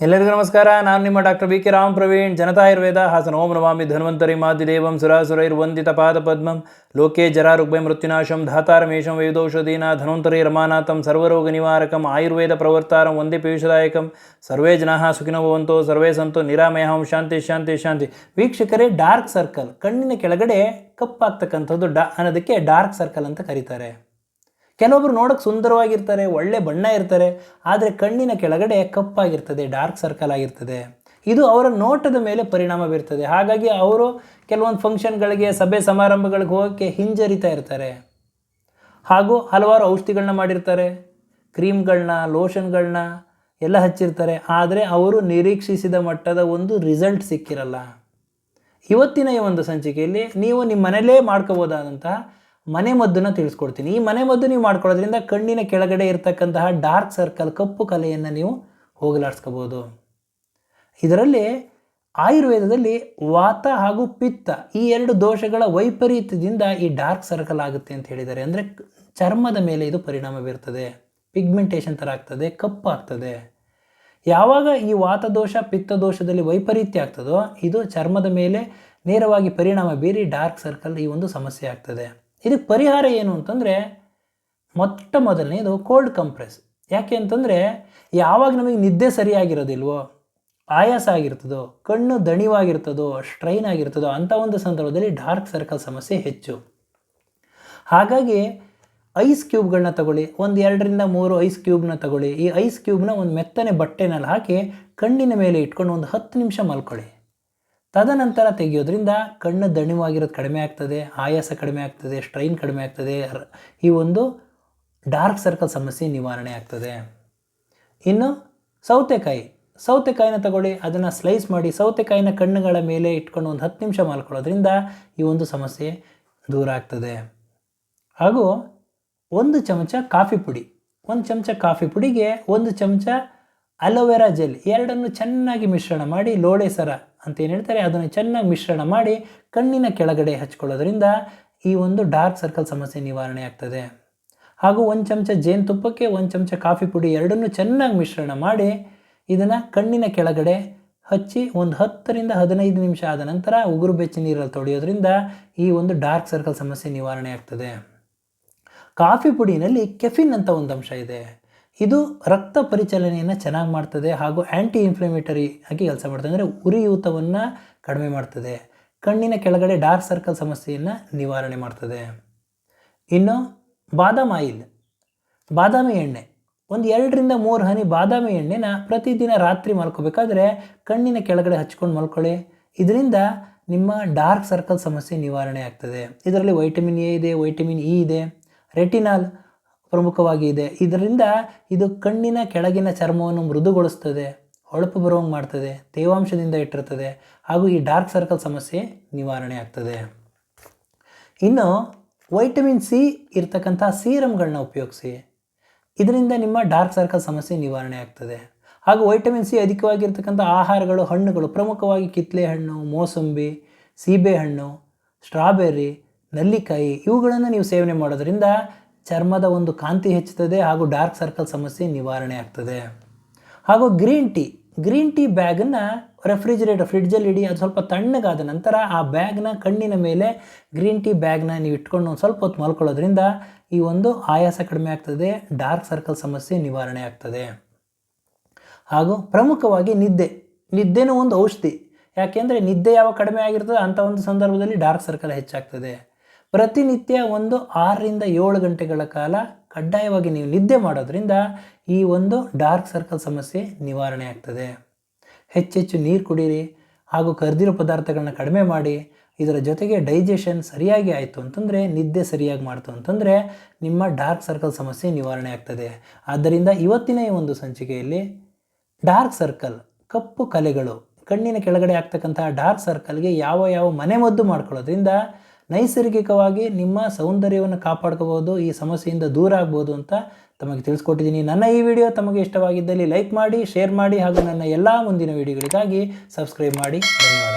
ಎಲ್ಲರಿಗೂ ನಮಸ್ಕಾರ. ನಾನು ನಿಮ್ಮ doctor B K Ram Praveen. Janata Ayurveda Hassan. ಓಂ ನಮಾಮಿ ಧನ್ವಂತರಿ ಮಾದಿದೇವಂ ಸುರಾಸುರೈರ್ವಂದಿತ ಪಾದಪದ್ಮಂ ಲೋಕೆ ಜರಾ ರುಗ್ಭಯ ಮೃತ್ಯುನಾಶಂ ಧಾತಾರಮೇಶಂ ವೈದೌಷಧೀನ ಧನ್ವಂತರಿ ರಮಾನಾಥಂ ಸರ್ವರೋಗ ನಿವಾರಕಂ ಆಯುರ್ವೇದ ಪ್ರವರ್ತಾರಂ ವಂದೇ ಪೀಯೂಷದಾಯಕಂ. ಸರ್ವೇ ಜನಾಃ ಸುಖಿನೋ ಭವಂತು, ಸರ್ವೇ ಸಂತು ನಿರಾಮಯಃ. ಶಾಂತಿ ಶಾಂತಿ ಶಾಂತಿ. ವೀಕ್ಷಕರೇ, ಡಾರ್ಕ್ ಸರ್ಕಲ್, ಕಣ್ಣಿನ ಕೆಳಗಡೆ ಕಪ್ಪಾಗ್ತಕ್ಕಂಥದ್ದು ಅನ್ನೋದಕ್ಕೆ ಡಾರ್ಕ್ ಸರ್ಕಲ್ ಅಂತ ಕರೀತಾರೆ. ಕೆಲವೊಬ್ರು ನೋಡೋಕೆ ಸುಂದರವಾಗಿರ್ತಾರೆ, ಒಳ್ಳೆ ಬಣ್ಣ ಇರ್ತಾರೆ, ಆದರೆ ಕಣ್ಣಿನ ಕೆಳಗಡೆ ಕಪ್ಪಾಗಿರ್ತದೆ, ಡಾರ್ಕ್ ಸರ್ಕಲ್ ಆಗಿರ್ತದೆ. ಇದು ಅವರ ನೋಟದ ಮೇಲೆ ಪರಿಣಾಮ ಬೀರ್ತದೆ. ಹಾಗಾಗಿ ಅವರು ಕೆಲವೊಂದು ಫಂಕ್ಷನ್ಗಳಿಗೆ, ಸಭೆ ಸಮಾರಂಭಗಳಿಗೆ ಹೋಗೋಕ್ಕೆ ಹಿಂಜರಿತಾ ಇರ್ತಾರೆ. ಹಾಗೂ ಹಲವಾರು ಔಷಧಿಗಳನ್ನ ಮಾಡಿರ್ತಾರೆ, ಕ್ರೀಮ್ಗಳನ್ನ, ಲೋಷನ್ಗಳನ್ನ ಎಲ್ಲ ಹಚ್ಚಿರ್ತಾರೆ. ಆದರೆ ಅವರು ನಿರೀಕ್ಷಿಸಿದ ಮಟ್ಟದ ಒಂದು ರಿಸಲ್ಟ್ ಸಿಕ್ಕಿರಲ್ಲ. ಇವತ್ತಿನ ಈ ಒಂದು ಸಂಚಿಕೆಯಲ್ಲಿ ನೀವು ನಿಮ್ಮ ಮನೆಯಲ್ಲೇ ಮಾಡ್ಕೋಬೋದಾದಂತಹ ಮನೆಮದ್ದನ್ನು ತಿಳಿಸ್ಕೊಡ್ತೀನಿ. ಈ ಮನೆಮದ್ದು ನೀವು ಮಾಡ್ಕೊಳ್ಳೋದ್ರಿಂದ ಕಣ್ಣಿನ ಕೆಳಗಡೆ ಇರತಕ್ಕಂತಹ ಡಾರ್ಕ್ ಸರ್ಕಲ್, ಕಪ್ಪು ಕಲೆಯನ್ನು ನೀವು ಹೋಗಲಾಡಿಸ್ಕೋಬೋದು. ಇದರಲ್ಲಿ ಆಯುರ್ವೇದದಲ್ಲಿ ವಾತ ಹಾಗೂ ಪಿತ್ತ ಈ ಎರಡು ದೋಷಗಳ ವೈಪರೀತ್ಯದಿಂದ ಈ ಡಾರ್ಕ್ ಸರ್ಕಲ್ ಆಗುತ್ತೆ ಅಂತ ಹೇಳಿದ್ದಾರೆ. ಅಂದರೆ ಚರ್ಮದ ಮೇಲೆ ಇದು ಪರಿಣಾಮ ಬೀರ್ತದೆ, ಪಿಗ್ಮೆಂಟೇಷನ್ ಥರ ಆಗ್ತದೆ, ಕಪ್ಪಾಗ್ತದೆ. ಯಾವಾಗ ಈ ವಾತದೋಷ ಪಿತ್ತ ದೋಷದಲ್ಲಿ ವೈಪರೀತ್ಯ ಆಗ್ತದೋ ಇದು ಚರ್ಮದ ಮೇಲೆ ನೇರವಾಗಿ ಪರಿಣಾಮ ಬೀರಿ ಡಾರ್ಕ್ ಸರ್ಕಲ್ ಈ ಒಂದು ಸಮಸ್ಯೆ ಆಗ್ತದೆ. ಇದಕ್ಕೆ ಪರಿಹಾರ ಏನು ಅಂತಂದರೆ, ಮೊಟ್ಟ ಮೊದಲನೇದು ಕೋಲ್ಡ್ ಕಂಪ್ರೆಸ್. ಯಾಕೆ ಅಂತಂದರೆ, ಯಾವಾಗ ನಮಗೆ ನಿದ್ದೆ ಸರಿಯಾಗಿರೋದಿಲ್ವೋ, ಆಯಾಸ ಆಗಿರ್ತದೋ, ಕಣ್ಣು ದಣಿವಾಗಿರ್ತದೋ, ಸ್ಟ್ರೈನ್ ಆಗಿರ್ತದೋ ಅಂಥ ಒಂದು ಸಂದರ್ಭದಲ್ಲಿ ಡಾರ್ಕ್ ಸರ್ಕಲ್ ಸಮಸ್ಯೆ ಹೆಚ್ಚು. ಹಾಗಾಗಿ ಐಸ್ ಕ್ಯೂಬ್ಗಳನ್ನ ತಗೊಳ್ಳಿ, 2-3 ಐಸ್ ಕ್ಯೂಬ್ನ ತಗೊಳ್ಳಿ. ಈ ಐಸ್ ಕ್ಯೂಬ್ನ ಒಂದು ಮೆತ್ತನೆ ಬಟ್ಟೆನಲ್ಲಿ ಹಾಕಿ ಕಣ್ಣಿನ ಮೇಲೆ ಇಟ್ಕೊಂಡು ಒಂದು 10 ನಿಮಿಷ ಮಲ್ಕೊಳ್ಳಿ. ತದನಂತರ ತೆಗೆಯೋದ್ರಿಂದ ಕಣ್ಣು ದಣಿವಾಗಿರೋದು ಕಡಿಮೆ ಆಗ್ತದೆ, ಆಯಾಸ ಕಡಿಮೆ ಆಗ್ತದೆ, ಸ್ಟ್ರೈನ್ ಕಡಿಮೆ ಆಗ್ತದೆ. ಈ ಒಂದು ಡಾರ್ಕ್ ಸರ್ಕಲ್ ಸಮಸ್ಯೆ ನಿವಾರಣೆ ಆಗ್ತದೆ. ಇನ್ನು ಸೌತೆಕಾಯಿನ ತಗೊಳ್ಳಿ, ಅದನ್ನು ಸ್ಲೈಸ್ ಮಾಡಿ ಸೌತೆಕಾಯಿನ ಕಣ್ಣುಗಳ ಮೇಲೆ ಇಟ್ಕೊಂಡು ಒಂದು 10 ನಿಮಿಷ ಮಲ್ಕೊಳ್ಳೋದ್ರಿಂದ ಈ ಒಂದು ಸಮಸ್ಯೆ ದೂರ ಆಗ್ತದೆ. ಹಾಗೂ 1 ಚಮಚ ಕಾಫಿ ಪುಡಿ, 1 ಚಮಚ ಕಾಫಿ ಪುಡಿಗೆ 1 ಚಮಚ ಅಲೋವೆರಾ ಜೆಲ್, ಎರಡನ್ನು ಚೆನ್ನಾಗಿ ಮಿಶ್ರಣ ಮಾಡಿ, ಲೋಳೆ ಸರ ಅಂತ ಏನು ಹೇಳ್ತಾರೆ ಅದನ್ನು ಚೆನ್ನಾಗಿ ಮಿಶ್ರಣ ಮಾಡಿ ಕಣ್ಣಿನ ಕೆಳಗಡೆ ಹಚ್ಕೊಳ್ಳೋದ್ರಿಂದ ಈ ಒಂದು ಡಾರ್ಕ್ ಸರ್ಕಲ್ ಸಮಸ್ಯೆ ನಿವಾರಣೆ ಆಗ್ತದೆ. ಹಾಗೂ 1 ಚಮಚ ಜೇನುತುಪ್ಪಕ್ಕೆ 1 ಚಮಚ ಕಾಫಿ ಪುಡಿ ಎರಡನ್ನೂ ಚೆನ್ನಾಗಿ ಮಿಶ್ರಣ ಮಾಡಿ ಇದನ್ನು ಕಣ್ಣಿನ ಕೆಳಗಡೆ ಹಚ್ಚಿ ಒಂದು 10-15 ನಿಮಿಷ ಆದ ನಂತರ ಉಗುರು ಬೆಚ್ಚ ನೀರಲ್ಲಿ ತೊಳೆಯೋದ್ರಿಂದ ಈ ಒಂದು ಡಾರ್ಕ್ ಸರ್ಕಲ್ ಸಮಸ್ಯೆ ನಿವಾರಣೆ ಆಗ್ತದೆ. ಕಾಫಿ ಪುಡಿನಲ್ಲಿ ಕೆಫಿನ್ ಅಂತ ಒಂದು ಅಂಶ ಇದೆ. ಇದು ರಕ್ತ ಪರಿಚಲನೆಯನ್ನು ಚೆನ್ನಾಗಿ ಮಾಡ್ತದೆ ಹಾಗೂ ಆ್ಯಂಟಿ ಇನ್ಫ್ಲಮೇಟರಿ ಆಗಿ ಕೆಲಸ ಮಾಡ್ತದೆ. ಅಂದರೆ ಉರಿಯೂತವನ್ನು ಕಡಿಮೆ ಮಾಡ್ತದೆ, ಕಣ್ಣಿನ ಕೆಳಗಡೆ ಡಾರ್ಕ್ ಸರ್ಕಲ್ ಸಮಸ್ಯೆಯನ್ನು ನಿವಾರಣೆ ಮಾಡ್ತದೆ. ಇನ್ನು ಬಾದಾಮಿ ಎಣ್ಣೆ, 2-3 ಹನಿ ಬಾದಾಮಿ ಎಣ್ಣೆನ ಪ್ರತಿದಿನ ರಾತ್ರಿ ಮಲ್ಕೋಬೇಕಾದ್ರೆ ಕಣ್ಣಿನ ಕೆಳಗಡೆ ಹಚ್ಕೊಂಡು ಮಲ್ಕೊಳ್ಳಿ. ಇದರಿಂದ ನಿಮ್ಮ ಡಾರ್ಕ್ ಸರ್ಕಲ್ ಸಮಸ್ಯೆ ನಿವಾರಣೆ ಆಗ್ತದೆ. ಇದರಲ್ಲಿ ವೈಟಮಿನ್ ಎ ಇದೆ, ವೈಟಮಿನ್ ಇ ಇದೆ, ರೆಟಿನಾಲ್ ಪ್ರಮುಖವಾಗಿ ಇದೆ. ಇದರಿಂದ ಇದು ಕಣ್ಣಿನ ಕೆಳಗಿನ ಚರ್ಮವನ್ನು ಮೃದುಗೊಳಿಸ್ತದೆ, ಹೊಳಪು ಬರುವಂಗೆ ಮಾಡ್ತದೆ, ತೇವಾಂಶದಿಂದ ಇಟ್ಟಿರ್ತದೆ ಹಾಗೂ ಈ ಡಾರ್ಕ್ ಸರ್ಕಲ್ ಸಮಸ್ಯೆ ನಿವಾರಣೆ ಆಗ್ತದೆ. ಇನ್ನು ವೈಟಮಿನ್ ಸಿ ಇರ್ತಕ್ಕಂಥ ಸೀರಮ್ಗಳನ್ನ ಉಪಯೋಗಿಸಿ, ಇದರಿಂದ ನಿಮ್ಮ ಡಾರ್ಕ್ ಸರ್ಕಲ್ ಸಮಸ್ಯೆ ನಿವಾರಣೆ ಆಗ್ತದೆ. ಹಾಗೂ ವೈಟಮಿನ್ ಸಿ ಅಧಿಕವಾಗಿರ್ತಕ್ಕಂಥ ಆಹಾರಗಳು, ಹಣ್ಣುಗಳು, ಪ್ರಮುಖವಾಗಿ ಕಿತ್ತಳೆ ಹಣ್ಣು, ಮೋಸಂಬಿ, ಸೀಬೆಹಣ್ಣು, ಸ್ಟ್ರಾಬೆರ್ರಿ, ನೆಲ್ಲಿಕಾಯಿ ಇವುಗಳನ್ನು ನೀವು ಸೇವನೆ ಮಾಡೋದ್ರಿಂದ ಚರ್ಮದ ಒಂದು ಕಾಂತಿ ಹೆಚ್ಚುತ್ತದೆ ಹಾಗೂ ಡಾರ್ಕ್ ಸರ್ಕಲ್ ಸಮಸ್ಯೆ ನಿವಾರಣೆ ಆಗ್ತದೆ. ಹಾಗೂ ಗ್ರೀನ್ ಟೀ ಬ್ಯಾಗನ್ನು ಫ್ರಿಡ್ಜಲ್ಲಿ ಇಡಿ. ಅದು ಸ್ವಲ್ಪ ತಣ್ಣಗಾದ ನಂತರ ಆ ಬ್ಯಾಗ್ನ ಕಣ್ಣಿನ ಮೇಲೆ ಗ್ರೀನ್ ಟೀ ಬ್ಯಾಗ್ನ ನೀವು ಇಟ್ಕೊಂಡು ಒಂದು ಸ್ವಲ್ಪ ಹೊತ್ತು ಮಲ್ಕೊಳ್ಳೋದ್ರಿಂದ ಈ ಒಂದು ಆಯಾಸ ಕಡಿಮೆ ಆಗ್ತದೆ, ಡಾರ್ಕ್ ಸರ್ಕಲ್ ಸಮಸ್ಯೆ ನಿವಾರಣೆ ಆಗ್ತದೆ. ಹಾಗೂ ಪ್ರಮುಖವಾಗಿ ನಿದ್ದೆನೂ ಒಂದು ಔಷಧಿ. ಯಾಕೆಂದರೆ ನಿದ್ದೆ ಯಾವ ಕಡಿಮೆ ಆಗಿರ್ತದೆ ಅಂಥ ಒಂದು ಸಂದರ್ಭದಲ್ಲಿ ಡಾರ್ಕ್ ಸರ್ಕಲ್ ಹೆಚ್ಚಾಗ್ತದೆ. ಪ್ರತಿನಿತ್ಯ 6-7 ಗಂಟೆಗಳ ಕಾಲ ಕಡ್ಡಾಯವಾಗಿ ನೀವು ನಿದ್ದೆ ಮಾಡೋದ್ರಿಂದ ಈ ಒಂದು ಡಾರ್ಕ್ ಸರ್ಕಲ್ ಸಮಸ್ಯೆ ನಿವಾರಣೆ ಆಗ್ತದೆ. ಹೆಚ್ಚೆಚ್ಚು ನೀರು ಕುಡೀರಿ ಹಾಗೂ ಕರ್ದಿರೋ ಪದಾರ್ಥಗಳನ್ನ ಕಡಿಮೆ ಮಾಡಿ. ಇದರ ಜೊತೆಗೆ ಡೈಜೆಷನ್ ಸರಿಯಾಗಿ ಆಯಿತು ಅಂತಂದರೆ, ನಿದ್ದೆ ಸರಿಯಾಗಿ ಮಾಡ್ತು ಅಂತಂದರೆ ನಿಮ್ಮ ಡಾರ್ಕ್ ಸರ್ಕಲ್ ಸಮಸ್ಯೆ ನಿವಾರಣೆ ಆಗ್ತದೆ. ಆದ್ದರಿಂದ ಇವತ್ತಿನ ಈ ಒಂದು ಸಂಚಿಕೆಯಲ್ಲಿ ಡಾರ್ಕ್ ಸರ್ಕಲ್, ಕಪ್ಪು ಕಲೆಗಳು, ಕಣ್ಣಿನ ಕೆಳಗಡೆ ಆಗ್ತಕ್ಕಂತಹ ಡಾರ್ಕ್ ಸರ್ಕಲ್ಗೆ ಯಾವ ಮನೆಮದ್ದು ಮಾಡ್ಕೊಳ್ಳೋದ್ರಿಂದ ನೈಸರ್ಗಿಕವಾಗಿ ನಿಮ್ಮ ಸೌಂದರ್ಯವನ್ನು ಕಾಪಾಡ್ಕೋಬೋದು, ಈ ಸಮಸ್ಯೆಯಿಂದ ದೂರ ಆಗ್ಬೋದು ಅಂತ ತಮಗೆ ತಿಳಿಸ್ಕೊಟ್ಟಿದ್ದೀನಿ. ನನ್ನ ಈ ವಿಡಿಯೋ ತಮಗೆ ಇಷ್ಟವಾಗಿದ್ದಲ್ಲಿ ಲೈಕ್ ಮಾಡಿ, ಶೇರ್ ಮಾಡಿ ಹಾಗೂ ನನ್ನ ಎಲ್ಲ ಮುಂದಿನ ವಿಡಿಯೋಗಳಿಗಾಗಿ ಸಬ್ಸ್ಕ್ರೈಬ್ ಮಾಡಿ. ಧನ್ಯವಾದ.